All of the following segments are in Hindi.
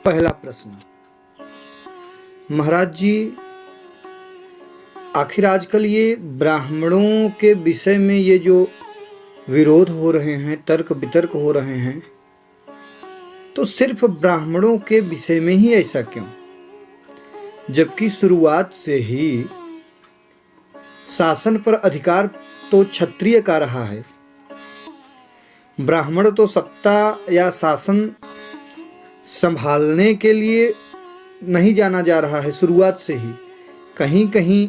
पहला प्रश्न, महाराज जी, आखिर आजकल ये ब्राह्मणों के विषय में ये जो विरोध हो रहे हैं, तर्क वितर्क हो रहे हैं, तो सिर्फ ब्राह्मणों के विषय में ही ऐसा क्यों? जबकि शुरुआत से ही शासन पर अधिकार तो क्षत्रिय का रहा है। ब्राह्मण तो सत्ता या शासन संभालने के लिए नहीं जाना जा रहा है। शुरुआत से ही कहीं कहीं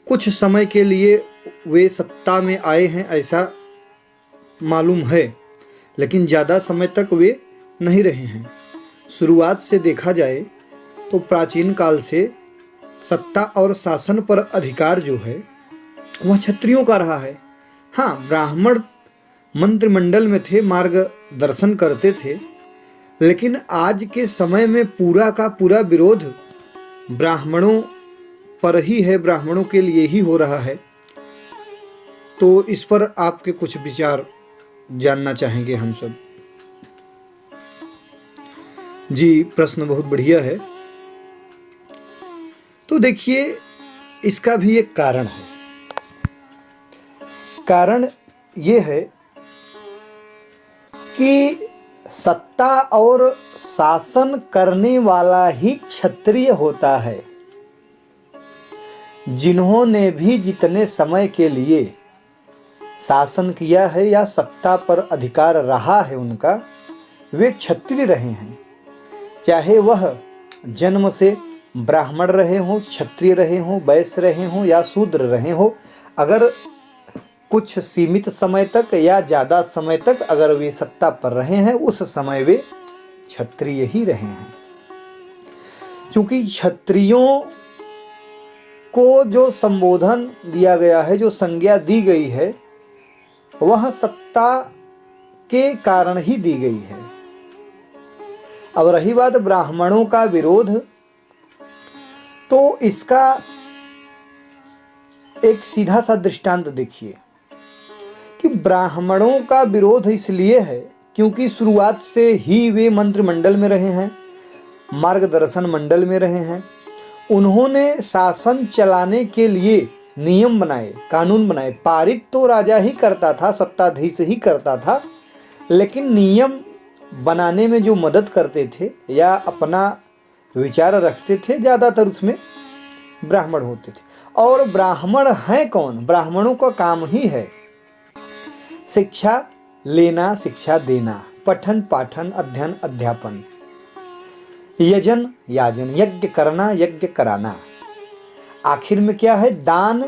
कुछ समय के लिए वे सत्ता में आए हैं, ऐसा मालूम है, लेकिन ज़्यादा समय तक वे नहीं रहे हैं। शुरुआत से देखा जाए तो प्राचीन काल से सत्ता और शासन पर अधिकार जो है वह क्षत्रियों का रहा है। हाँ, ब्राह्मण मंत्रिमंडल में थे, मार्गदर्शन करते थे, लेकिन आज के समय में पूरा का पूरा विरोध ब्राह्मणों पर ही है, ब्राह्मणों के लिए ही हो रहा है। तो इस पर आपके कुछ विचार जानना चाहेंगे हम सब। जी, प्रश्न बहुत बढ़िया है। तो देखिए, इसका भी एक कारण है। कारण ये है कि सत्ता और शासन करने वाला ही क्षत्रिय होता है। जिन्होंने भी जितने समय के लिए शासन किया है या सत्ता पर अधिकार रहा है उनका, वे क्षत्रिय रहे हैं। चाहे वह जन्म से ब्राह्मण रहे हों, क्षत्रिय रहे हों, वैश्य रहे हों या शूद्र रहे हों, अगर कुछ सीमित समय तक या ज़्यादा समय तक अगर वे सत्ता पर रहे हैं, उस समय वे क्षत्रिय ही रहे हैं। क्योंकि क्षत्रियों को जो संबोधन दिया गया है, जो संज्ञा दी गई है, वह सत्ता के कारण ही दी गई है। अब रही बात ब्राह्मणों का विरोध, तो इसका एक सीधा सा दृष्टांत देखिए कि ब्राह्मणों का विरोध इसलिए है क्योंकि शुरुआत से ही वे मंत्रिमंडल में रहे हैं, मार्गदर्शन मंडल में रहे हैं। उन्होंने शासन चलाने के लिए नियम बनाए, कानून बनाए। पारित तो राजा ही करता था, सत्ताधीश ही करता था, लेकिन नियम बनाने में जो मदद करते थे या अपना विचार रखते थे, ज़्यादातर उसमें ब्राह्मण होते थे। और ब्राह्मण हैं कौन? ब्राह्मणों का काम ही है शिक्षा लेना, शिक्षा देना, पठन पाठन, अध्ययन अध्यापन, यजन याजन, यज्ञ करना, यज्ञ कराना। आखिर में क्या है? दान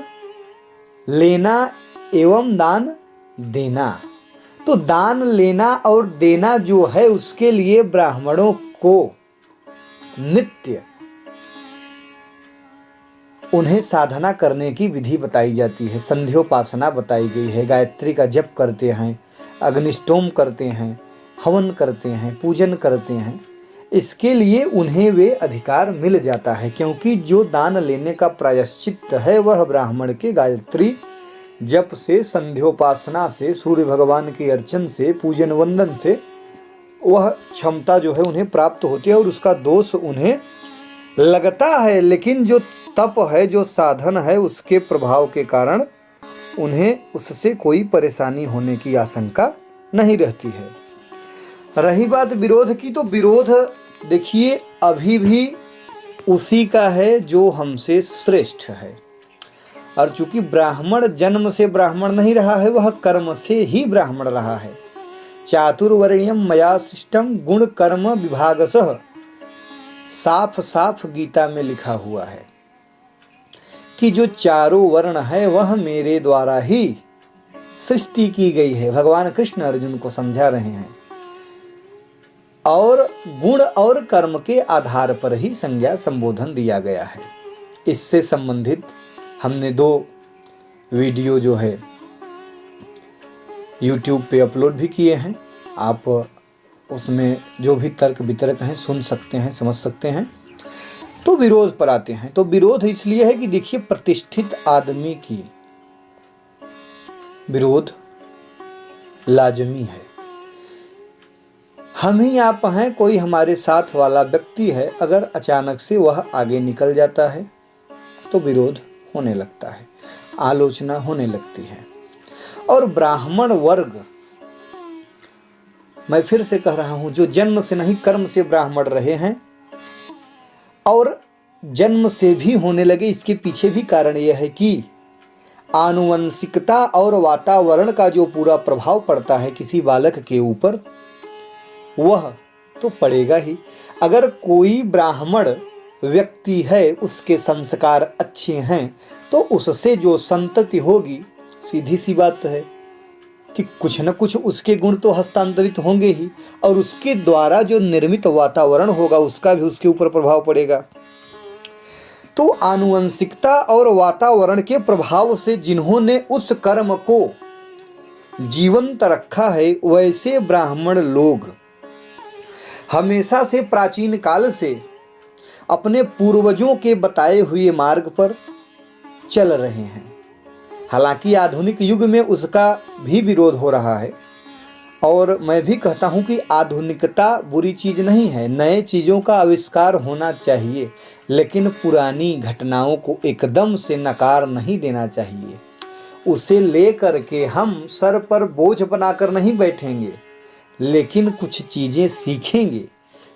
लेना एवं दान देना। तो दान लेना और देना जो है, उसके लिए ब्राह्मणों को नित्य उन्हें साधना करने की विधि बताई जाती है, संध्योपासना बताई गई है। गायत्री का जप करते हैं, अग्निष्टोम करते हैं, हवन करते हैं, पूजन करते हैं। इसके लिए उन्हें वे अधिकार मिल जाता है, क्योंकि जो दान लेने का प्रायश्चित है वह ब्राह्मण के गायत्री जप से, संध्योपासना से, सूर्य भगवान की अर्चन से, पूजन वंदन से वह क्षमता जो है उन्हें प्राप्त होती है और उसका दोष उन्हें लगता है। लेकिन जो तप है, जो साधन है, उसके प्रभाव के कारण उन्हें उससे कोई परेशानी होने की आशंका नहीं रहती है। रही बात विरोध की, तो विरोध देखिए अभी भी उसी का है जो हमसे श्रेष्ठ है। और चूंकि ब्राह्मण जन्म से ब्राह्मण नहीं रहा है, वह कर्म से ही ब्राह्मण रहा है। चातुर्वर्ण्यम मया सृष्टम गुण कर्म विभागसः, साफ साफ गीता में लिखा हुआ है कि जो चारों वर्ण है वह मेरे द्वारा ही सृष्टि की गई है। भगवान कृष्ण अर्जुन को समझा रहे हैं। और गुण और कर्म के आधार पर ही संज्ञा संबोधन दिया गया है। इससे संबंधित हमने 2 वीडियो जो है YouTube पे अपलोड भी किए हैं। आप उसमें जो भी तर्क वितर्क हैं सुन सकते हैं, समझ सकते हैं। तो विरोध पर आते हैं। तो विरोध इसलिए है कि देखिए, प्रतिष्ठित आदमी की विरोध लाजमी है। हम ही आप हैं, कोई हमारे साथ वाला व्यक्ति है, अगर अचानक से वह आगे निकल जाता है तो विरोध होने लगता है, आलोचना होने लगती है। और ब्राह्मण वर्ग, मैं फिर से कह रहा हूं, जो जन्म से नहीं कर्म से ब्राह्मण रहे हैं और जन्म से भी होने लगे, इसके पीछे भी कारण यह है कि आनुवंशिकता और वातावरण का जो पूरा प्रभाव पड़ता है किसी बालक के ऊपर, वह तो पड़ेगा ही। अगर कोई ब्राह्मण व्यक्ति है, उसके संस्कार अच्छे हैं, तो उससे जो संतति होगी, सीधी सी बात है कि कुछ न कुछ उसके गुण तो हस्तांतरित होंगे ही, और उसके द्वारा जो निर्मित वातावरण होगा उसका भी उसके ऊपर प्रभाव पड़ेगा। तो आनुवंशिकता और वातावरण के प्रभाव से जिन्होंने उस कर्म को जीवंत रखा है, वैसे ब्राह्मण लोग हमेशा से प्राचीन काल से अपने पूर्वजों के बताए हुए मार्ग पर चल रहे हैं। हालांकि आधुनिक युग में उसका भी विरोध हो रहा है, और मैं भी कहता हूं कि आधुनिकता बुरी चीज़ नहीं है, नए चीज़ों का आविष्कार होना चाहिए, लेकिन पुरानी घटनाओं को एकदम से नकार नहीं देना चाहिए। उसे लेकर के हम सर पर बोझ बनाकर नहीं बैठेंगे, लेकिन कुछ चीज़ें सीखेंगे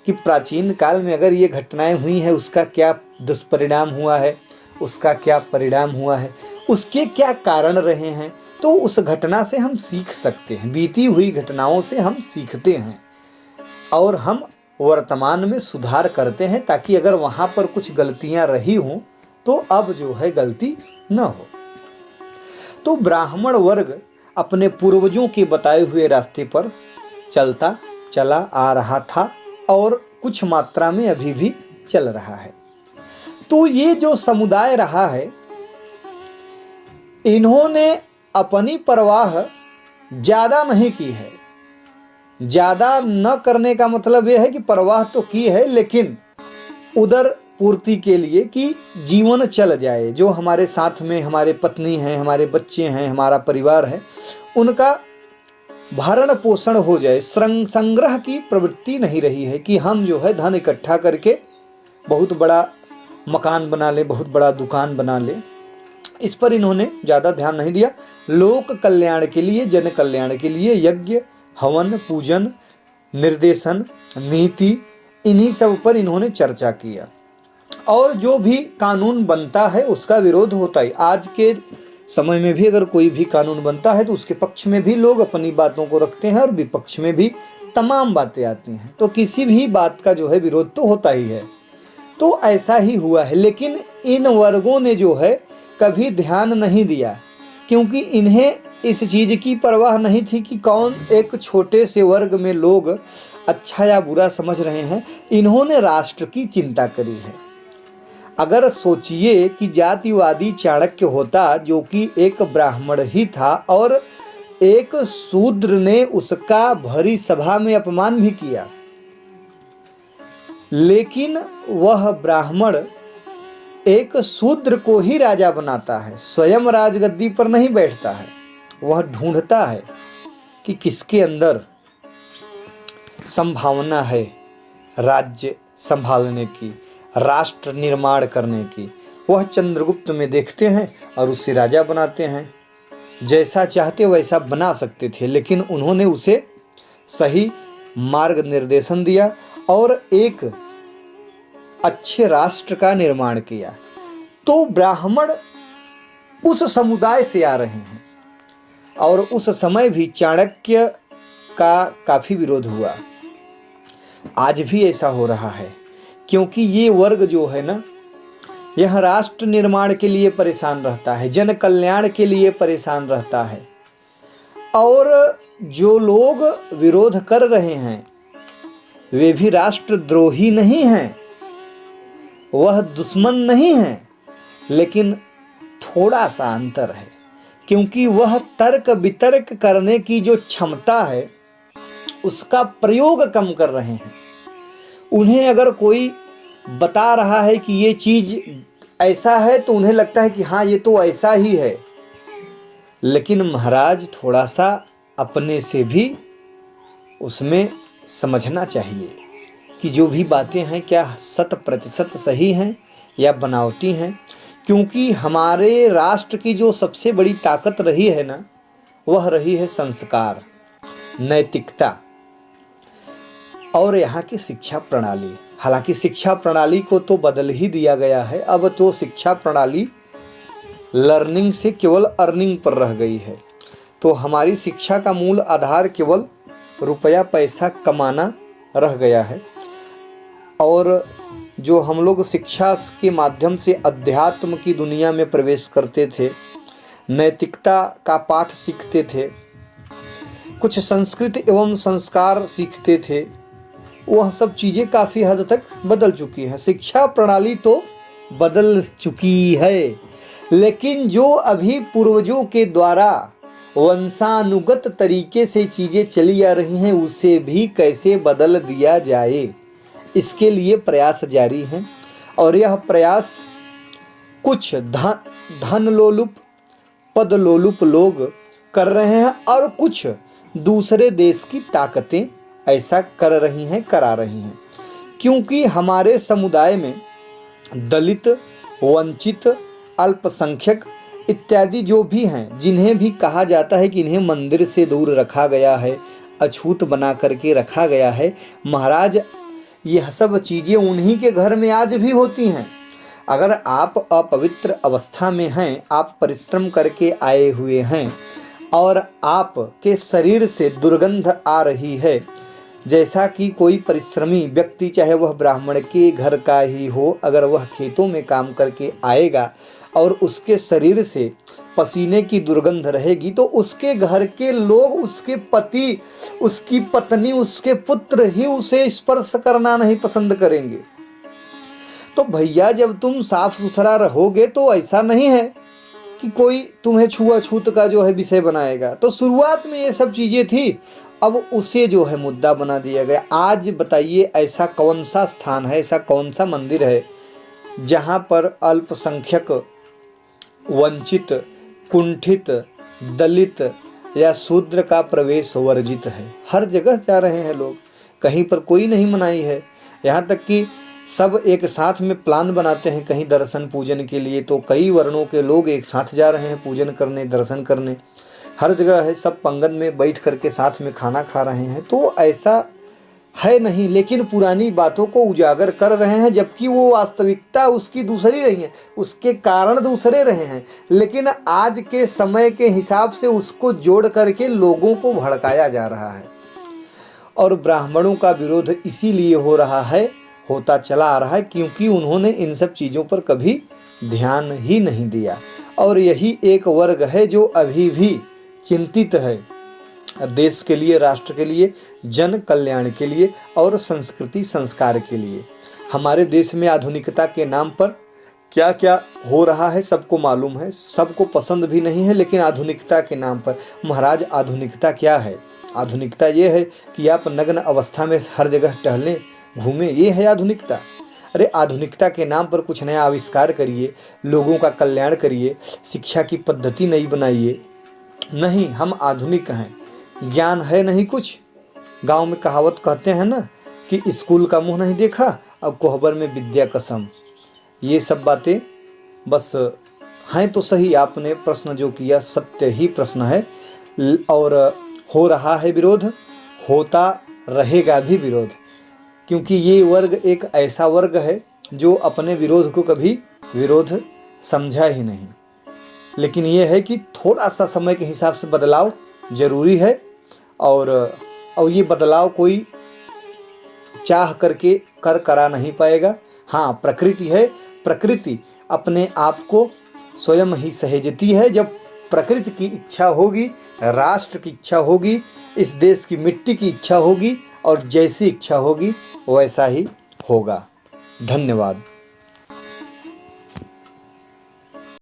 कि प्राचीन काल में अगर ये घटनाएं हुई हैं, उसका क्या दुष्परिणाम हुआ है, उसका क्या परिणाम हुआ है, उसके क्या कारण रहे हैं। तो उस घटना से हम सीख सकते हैं, बीती हुई घटनाओं से हम सीखते हैं और हम वर्तमान में सुधार करते हैं, ताकि अगर वहाँ पर कुछ गलतियाँ रही हों तो अब जो है गलती न हो। तो ब्राह्मण वर्ग अपने पूर्वजों के बताए हुए रास्ते पर चला आ रहा था और कुछ मात्रा में अभी भी चल रहा है। तो ये जो समुदाय रहा है, इन्होंने अपनी परवाह ज़्यादा नहीं की है। ज़्यादा न करने का मतलब यह है कि परवाह तो की है, लेकिन उदर पूर्ति के लिए कि जीवन चल जाए, जो हमारे साथ में हमारे पत्नी हैं, हमारे बच्चे हैं, हमारा परिवार है, उनका भरण पोषण हो जाए। संग्रह की प्रवृत्ति नहीं रही है कि हम जो है धन इकट्ठा करके बहुत बड़ा मकान बना ले, बहुत बड़ा दुकान बना ले। इस पर इन्होंने ज़्यादा ध्यान नहीं दिया। लोक कल्याण के लिए, जन कल्याण के लिए यज्ञ, हवन, पूजन, निर्देशन, नीति, इन्हीं सब पर इन्होंने चर्चा किया। और जो भी कानून बनता है उसका विरोध होता है। आज के समय में भी अगर कोई भी कानून बनता है तो उसके पक्ष में भी लोग अपनी बातों को रखते हैं और विपक्ष में भी तमाम बातें आती हैं। तो किसी भी बात का जो है विरोध तो होता ही है। तो ऐसा ही हुआ है, लेकिन इन वर्गों ने जो है कभी ध्यान नहीं दिया, क्योंकि इन्हें इस चीज़ की परवाह नहीं थी कि कौन एक छोटे से वर्ग में लोग अच्छा या बुरा समझ रहे हैं। इन्होंने राष्ट्र की चिंता करी है। अगर सोचिए कि जातिवादी चाणक्य होता, जो कि एक ब्राह्मण ही था, और एक शूद्र ने उसका भरी सभा में अपमान भी किया, लेकिन वह ब्राह्मण एक शूद्र को ही राजा बनाता है, स्वयं राजगद्दी पर नहीं बैठता है। वह ढूंढता है कि किसके अंदर संभावना है राज्य संभालने की, राष्ट्र निर्माण करने की। वह चंद्रगुप्त में देखते हैं और उसे राजा बनाते हैं। जैसा चाहते वैसा बना सकते थे, लेकिन उन्होंने उसे सही मार्ग निर्देशन दिया और एक अच्छे राष्ट्र का निर्माण किया। तो ब्राह्मण उस समुदाय से आ रहे हैं और उस समय भी चाणक्य का काफ़ी विरोध हुआ। आज भी ऐसा हो रहा है, क्योंकि ये वर्ग जो है ना, यह राष्ट्र निर्माण के लिए परेशान रहता है, जन कल्याण के लिए परेशान रहता है। और जो लोग विरोध कर रहे हैं वे भी राष्ट्रद्रोही नहीं हैं, वह दुश्मन नहीं है, लेकिन थोड़ा सा अंतर है, क्योंकि वह तर्क वितर्क करने की जो क्षमता है उसका प्रयोग कम कर रहे हैं। उन्हें अगर कोई बता रहा है कि ये चीज़ ऐसा है तो उन्हें लगता है कि हाँ ये तो ऐसा ही है, लेकिन महाराज थोड़ा सा अपने से भी उसमें समझना चाहिए कि जो भी बातें हैं क्या 100% सही हैं या बनावटी हैं, क्योंकि हमारे राष्ट्र की जो सबसे बड़ी ताकत रही है ना, वह रही है संस्कार, नैतिकता और यहाँ की शिक्षा प्रणाली। हालांकि शिक्षा प्रणाली को तो बदल ही दिया गया है, अब तो शिक्षा प्रणाली लर्निंग से केवल अर्निंग पर रह गई है। तो हमारी शिक्षा का मूल आधार केवल रुपया पैसा कमाना रह गया है, और जो हम लोग शिक्षा के माध्यम से अध्यात्म की दुनिया में प्रवेश करते थे, नैतिकता का पाठ सीखते थे, कुछ संस्कृति एवं संस्कार सीखते थे, वह सब चीज़ें काफ़ी हद तक बदल चुकी हैं। शिक्षा प्रणाली तो बदल चुकी है, लेकिन जो अभी पूर्वजों के द्वारा वंशानुगत तरीके से चीज़ें चली आ रही हैं, उसे भी कैसे बदल दिया जाए, इसके लिए प्रयास जारी हैं। और यह प्रयास कुछ धन लोलुप पद लोलुप लोग कर रहे हैं, और कुछ दूसरे देश की ताकतें ऐसा कर रही हैं, करा रही हैं। क्योंकि हमारे समुदाय में दलित, वंचित, अल्पसंख्यक इत्यादि जो भी हैं, जिन्हें भी कहा जाता है कि इन्हें मंदिर से दूर रखा गया है, अछूत बना करके रखा गया है, महाराज यह सब चीज़ें उन्हीं के घर में आज भी होती हैं। अगर आप अपवित्र अवस्था में हैं, आप परिश्रम करके आए हुए हैं और आपके शरीर से दुर्गंध आ रही है, जैसा कि कोई परिश्रमी व्यक्ति, चाहे वह ब्राह्मण के घर का ही हो, अगर वह खेतों में काम करके आएगा और उसके शरीर से पसीने की दुर्गंध रहेगी, तो उसके घर के लोग, उसके पति, उसकी पत्नी, उसके पुत्र ही उसे स्पर्श करना नहीं पसंद करेंगे। तो भैया जब तुम साफ सुथरा रहोगे तो ऐसा नहीं है कि कोई तुम्हें छुआछूत का जो है विषय बनाएगा। तो शुरुआत में ये सब चीज़ें थी, अब उसे जो है मुद्दा बना दिया गया। आज बताइए ऐसा कौन सा स्थान है, ऐसा कौन सा मंदिर है जहाँ पर अल्पसंख्यक, वंचित, कुंठित, दलित या शूद्र का प्रवेश वर्जित है। हर जगह जा रहे हैं लोग, कहीं पर कोई नहीं मनाही है। यहाँ तक कि सब एक साथ में प्लान बनाते हैं कहीं दर्शन पूजन के लिए, तो कई वर्णों के लोग एक साथ जा रहे हैं पूजन करने, दर्शन करने। हर जगह है, सब पंगत में बैठ करके साथ में खाना खा रहे हैं। तो ऐसा है नहीं, लेकिन पुरानी बातों को उजागर कर रहे हैं, जबकि वो वास्तविकता उसकी दूसरी रही है, उसके कारण दूसरे रहे हैं, लेकिन आज के समय के हिसाब से उसको जोड़ करके लोगों को भड़काया जा रहा है। और ब्राह्मणों का विरोध इसीलिए हो रहा है, होता चला आ रहा है, क्योंकि उन्होंने इन सब चीज़ों पर कभी ध्यान ही नहीं दिया। और यही एक वर्ग है जो अभी भी चिंतित है देश के लिए, राष्ट्र के लिए, जन कल्याण के लिए और संस्कृति संस्कार के लिए। हमारे देश में आधुनिकता के नाम पर क्या क्या हो रहा है सबको मालूम है, सबको पसंद भी नहीं है, लेकिन आधुनिकता के नाम पर, महाराज आधुनिकता क्या है? आधुनिकता ये है कि आप नग्न अवस्था में हर जगह टहलें, घूमें, ये है आधुनिकता। अरे आधुनिकता के नाम पर कुछ नया आविष्कार करिए, लोगों का कल्याण करिए, शिक्षा की पद्धति नई बनाइए। नहीं, हम आधुनिक हैं, ज्ञान है नहीं कुछ। गांव में कहावत कहते हैं ना कि स्कूल का मुंह नहीं देखा, अब कोहबर में विद्या कसम। ये सब बातें बस हैं तो सही, आपने प्रश्न जो किया सत्य ही प्रश्न है। और हो रहा है विरोध, होता रहेगा भी विरोध, क्योंकि ये वर्ग एक ऐसा वर्ग है जो अपने विरोध को कभी विरोध समझा ही नहीं। लेकिन ये है कि थोड़ा सा समय के हिसाब से बदलाव ज़रूरी है, और ये बदलाव कोई चाह करके करा नहीं पाएगा। हाँ, प्रकृति है, प्रकृति अपने आप को स्वयं ही सहेजती है। जब प्रकृति की इच्छा होगी, राष्ट्र की इच्छा होगी, इस देश की मिट्टी की इच्छा होगी, और जैसी इच्छा होगी वैसा ही होगा। धन्यवाद।